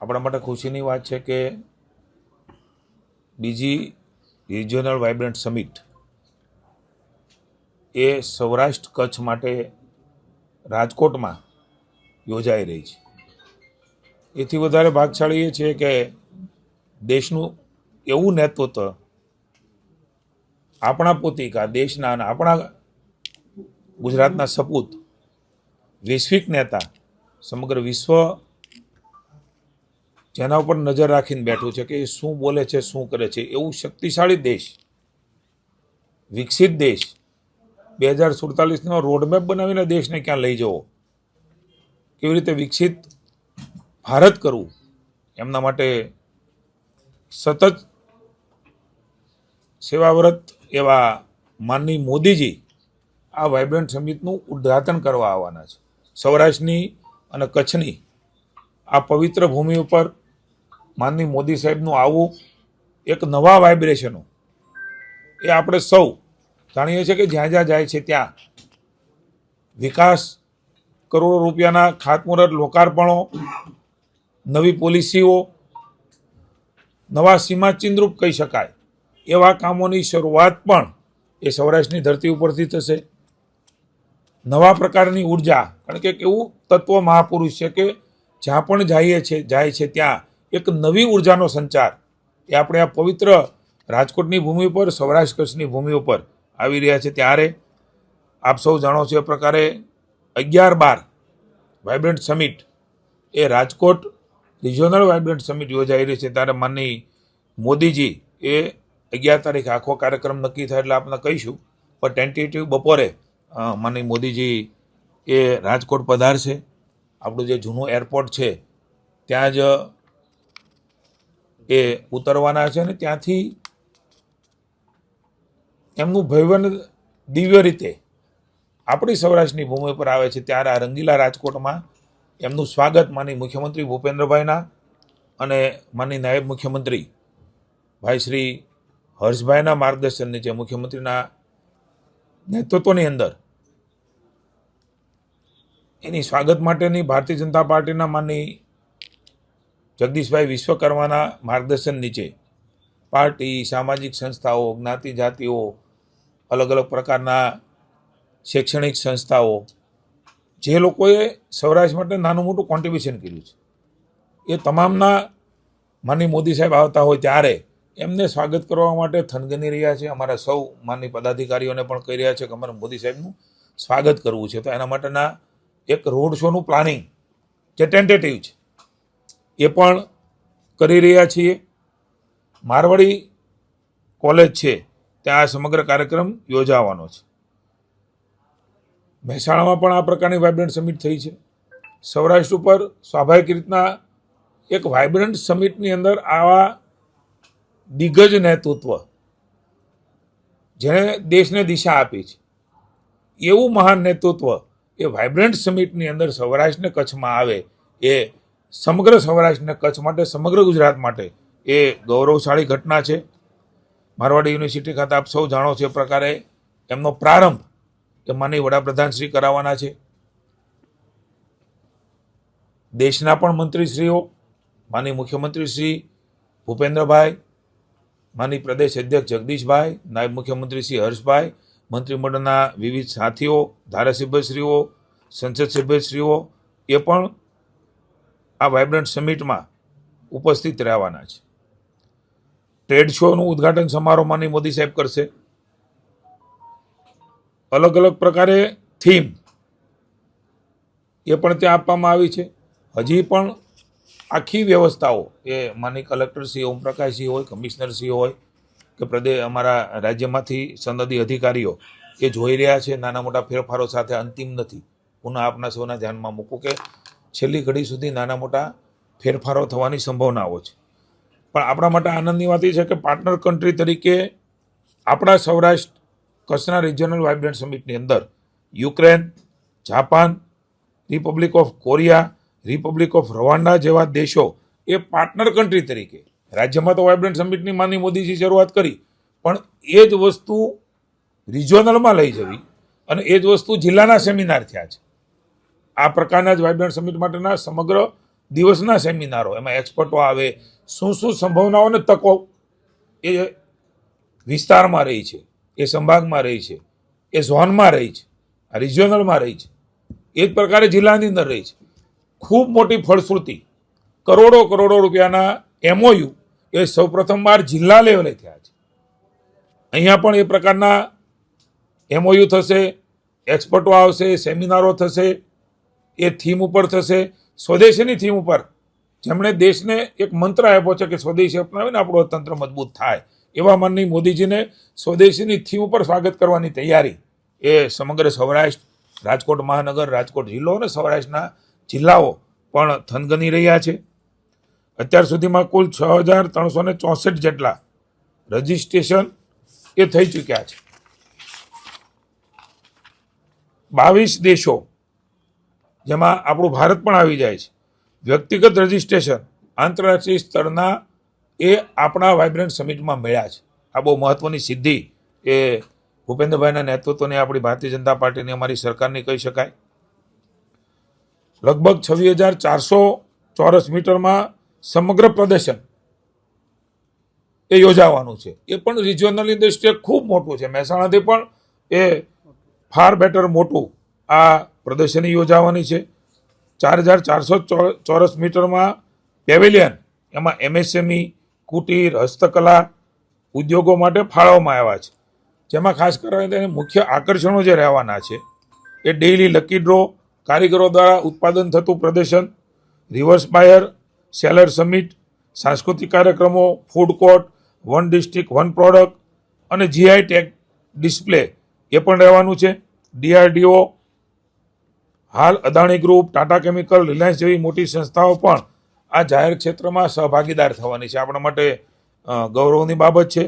આપણા માટે ખુશીની વાત છે કે બીજી રિજિયોનલ વાઇબ્રન્ટ સમિટ એ સૌરાષ્ટ્ર કચ્છ માટે રાજકોટમાં યોજાઈ રહી છે. એથી વધારે ભાગશાળી એ છે કે દેશનું એવું નેતૃત્વ આપણા પોતિકા દેશના અને આપણા ગુજરાતના સપૂત વૈશ્વિક નેતા સમગ્ર વિશ્વ જેના ઉપર નજર રાખીને બેઠું છે કે એ શું બોલે છે, શું કરે છે, એવું શક્તિશાળી દેશ, વિકસિત દેશ 2047નો રોડમેપ બનાવીને દેશને ક્યાં લઈ જવો, કેવી રીતે વિકસિત ભારત કરવું, એમના માટે સતત સેવાવ્રત એવા માનનીય મોદીજી આ વાઇબ્રન્ટ સમિટનું ઉદ્ઘાટન કરવા આવવાના છે. સૌરાષ્ટ્રની અને કચ્છની આ પવિત્ર ભૂમિ ઉપર માનનીય મોદી સાહેબનું આવવું એક નવા વાઇબ્રેશનો એ આપણે સૌ જાણીએ છીએ કે જ્યાં જ્યાં જાય છે ત્યાં વિકાસ, કરોડો રૂપિયાના ખાતમુહૂર્ત, લોકાર્પણો, નવી પોલિસીઓ, નવા સીમાચિહ્નરૂપ કહી શકાય એવા કામોની શરૂઆત પણ એ સૌરાષ્ટ્રની ધરતી ઉપરથી થશે. નવા પ્રકારની ઉર્જા, કારણ કે એવું તત્વ મહાપુરુષ છે કે જ્યાં પણ જાય છે ત્યાં એક નવી ઉર્જાનો સંચાર એ આપણે આ પવિત્ર રાજકોટની ભૂમિ ઉપર, સૌરાષ્ટ્ર કચ્છની ભૂમિ ઉપર આવી રહ્યા છે. ત્યારે આપ સૌ જાણો છો એ પ્રકારે 11-12 વાઇબ્રન્ટ સમિટ એ રાજકોટ રિજિયોનલ વાઇબ્રન્ટ સમિટ યોજાઈ રહી છે. ત્યારે માનનીય મોદીજી એ 11 તારીખે આખો કાર્યક્રમ નક્કી થાય એટલે આપણે કહીશું, પણ ટેન્ટેટિવ બપોરે માનનીય મોદીજી એ રાજકોટ પધારશે. આપણું જે જૂનું એરપોર્ટ છે ત્યાં જ એ ઉતરવાના છે અને ત્યાંથી એમનું ભવ્ય દિવ્ય રીતે આપણી સૌરાષ્ટ્રની ભૂમિ પર આવે છે. ત્યારે આ રંગીલા રાજકોટમાં એમનું સ્વાગત માનનીય મુખ્યમંત્રી ભૂપેન્દ્રભાઈના અને માનનીય નાયબ મુખ્યમંત્રી ભાઈ શ્રી હર્ષભાઈના માર્ગદર્શન નીચે, મુખ્યમંત્રીના નેતૃત્વની અંદર એની સ્વાગત માટેની ભારતીય જનતા પાર્ટીના માનનીય જગદીશભાઈ વિશ્વકર્માના માર્ગદર્શન નીચે પાર્ટી, સામાજિક સંસ્થાઓ, જ્ઞાતિ જાતિઓ, અલગ અલગ પ્રકારના શૈક્ષણિક સંસ્થાઓ, જે લોકોએ સૌરાષ્ટ્ર માટે નાનું મોટું કોન્ટ્રીબ્યુશન કર્યું છે એ તમામના માનનીય મોદી સાહેબ આવતા હોય ત્યારે એમને સ્વાગત કરવા માટે થનગની રહ્યા છે. અમારા સૌ માનનીય પદાધિકારીઓને પણ કહી રહ્યા છે કે અમારે મોદી સાહેબનું સ્વાગત કરવું છે. તો એના માટેના એક રોડ શોનું પ્લાનિંગ જે ટેન્ટેટિવ છે એ પણ કરી રહ્યા છીએ. મારવાડી કોલેજ છે ત્યાં સમગ્ર કાર્યક્રમ યોજાવાનો છે. મહેસાણામાં પણ આ પ્રકારની વાઇબ્રન્ટ સમિટ થઈ છે. સૌરાષ્ટ્ર ઉપર સ્વાભાવિક રીતના એક વાઇબ્રન્ટ સમિટની અંદર આવા દિગ્ગજ નેતૃત્વ જેણે દેશને દિશા આપી છે એવું મહાન નેતૃત્વ એ વાઇબ્રન્ટ સમિટની અંદર સૌરાષ્ટ્રને કચ્છમાં આવે એ સમગ્ર સૌરાષ્ટ્રને કચ્છ માટે, સમગ્ર ગુજરાત માટે એ ગૌરવશાળી ઘટના છે. મારવાડી યુનિવર્સિટી ખાતે આપ સૌ જાણો છો એ પ્રકારે એમનો પ્રારંભ એ માનનીય વડાપ્રધાન શ્રી કરાવવાના છે. દેશના પણ મંત્રીશ્રીઓ, માનનીય મુખ્યમંત્રી શ્રી ભૂપેન્દ્રભાઈ, માનનીય પ્રદેશ અધ્યક્ષ જગદીશભાઈ, નાયબ મુખ્યમંત્રી શ્રી હર્ષભાઈ, મંત્રીમંડળના વિવિધ સાથીઓ, ધારાસભ્યશ્રીઓ, સંસદ સભ્યશ્રીઓ એ પણ આ વાઇબ્રન્ટ સમિટમાં ઉપસ્થિત રહેવાના છે. ટ્રેડ શોનું ઉદ્ઘાટન સમારોહ માનનીય મોદી સાહેબ કરશે. અલગ અલગ પ્રકારે થીમ એ પણ ત્યાં આપવામાં આવી છે. હજી પણ આખી વ્યવસ્થાઓ એ માનનીય કલેક્ટરશ્રી ઓમપ્રકાશજી હોય, કમિશનરશ્રી હોય કે પ્રદેશ અમારા રાજ્યમાંથી સનદી અધિકારીઓ એ જોઈ રહ્યા છે. નાના મોટા ફેરફારો સાથે અંતિમ નથી. પુનઃ આપના સૌના ધ્યાનમાં મૂકું કે છેલ્લી ઘડી સુધી નાના મોટા ફેરફારો થવાની સંભાવનાઓ છે. પણ આપણા માટે આનંદની વાત એ છે કે પાર્ટનર કન્ટ્રી તરીકે આપણા સૌરાષ્ટ્ર કચ્છના રિજિયોનલ વાઇબ્રન્ટ સમિટની અંદર Ukraine, Japan, Republic of Korea, Republic of Rwanda જેવા દેશો એ પાર્ટનર કન્ટ્રી તરીકે, રાજ્યમાં તો વાઇબ્રન્ટ સમિટની માનનીય મોદીજી શરૂઆત કરી, પણ એ જ વસ્તુ રિજિયોનલમાં લઈ જવી અને એ જ વસ્તુ જિલ્લાના સેમિનાર થયા છે. આ પ્રકારના જ વાઇબ્રન્ટ સમિટ માટેના સમગ્ર દિવસના સેમિનારો, એમાં એક્સપર્ટો આવે, શું શું સંભાવનાઓ અને તકો એ વિસ્તારમાં રહી છે, એ સંભાગમાં રહી છે, એ ઝોનમાં રહી છે, આ રિજિયોનલમાં રહી છે, એ જ પ્રકારે જિલ્લાની અંદર રહી છે. ખૂબ મોટી ફળશ્રુતિ, કરોડો રૂપિયાના MOU એ સૌપ્રથમવાર જિલ્લા લેવલે થયા છે. અહીંયા પણ એ પ્રકારના MOU થશે, એક્સપર્ટો આવશે, સેમિનારો થશે, એ થીમ ઉપર થશે, સ્વદેશીની થીમ ઉપર, જેમણે દેશને એક મંત્ર આપ્યો છે કે સ્વદેશી અપનાવીને આપણું અર્થતંત્ર મજબૂત થાય, એવા માનનીય મોદીજીને સ્વદેશીની થીમ ઉપર સ્વાગત કરવાની તૈયારી એ સમગ્ર સૌરાષ્ટ્ર, રાજકોટ મહાનગર, રાજકોટ જિલ્લો અને સૌરાષ્ટ્રના જિલ્લાઓ પણ થનગની રહ્યા છે. અત્યાર સુધીમાં કુલ 6,364 જેટલા રજિસ્ટ્રેશન એ થઈ ચૂક્યા છે. 22 દેશો, જેમાં આપણું ભારત પણ આવી જાય છે, વ્યક્તિગત રજિસ્ટ્રેશન આંતરરાષ્ટ્રીય સ્તરના એ આપણા વાઇબ્રન્ટ સમિટમાં મળ્યા છે. આ બહુ મહત્વની સિદ્ધિ એ ભૂપેન્દ્રભાઈના નેતૃત્વની આપણી ભારતીય જનતા પાર્ટીની, અમારી સરકારની કહી શકાય. લગભગ 26,400 ચોરસ મીટરમાં સમગ્ર પ્રદર્શન એ યોજાવાનું છે. એ પણ રિજિયોનલની દ્રષ્ટિએ ખૂબ મોટું છે. મહેસાણાથી પણ એ ફાર બેટર મોટું આ પ્રદર્શની યોજાવાની છે. 4,400 ચોરસ મીટરમાં પેવેલિયન, એમાં MSME, કુટીર, હસ્તકલા ઉદ્યોગો માટે ફાળવવામાં આવ્યા છે. જેમાં ખાસ કરીને મુખ્ય આકર્ષણો જે રહેવાના છે એ ડેઇલી લકી ડ્રો, કારીગરો દ્વારા ઉત્પાદન થતું પ્રદર્શન, રિવર્સ બાયર, સેલર સમિટ, સાંસ્કૃતિક કાર્યક્રમો, food court, one district one product અને GI ટેગ ડિસ્પ્લે એ પણ રહેવાનું છે. DRDO, હાલ Adani group, Tata chemical, Reliance જેવી મોટી સંસ્થાઓ પણ આ જાહેર ક્ષેત્રમાં સહભાગીદાર થવાની છે. આપણા માટે ગૌરવની બાબત છે.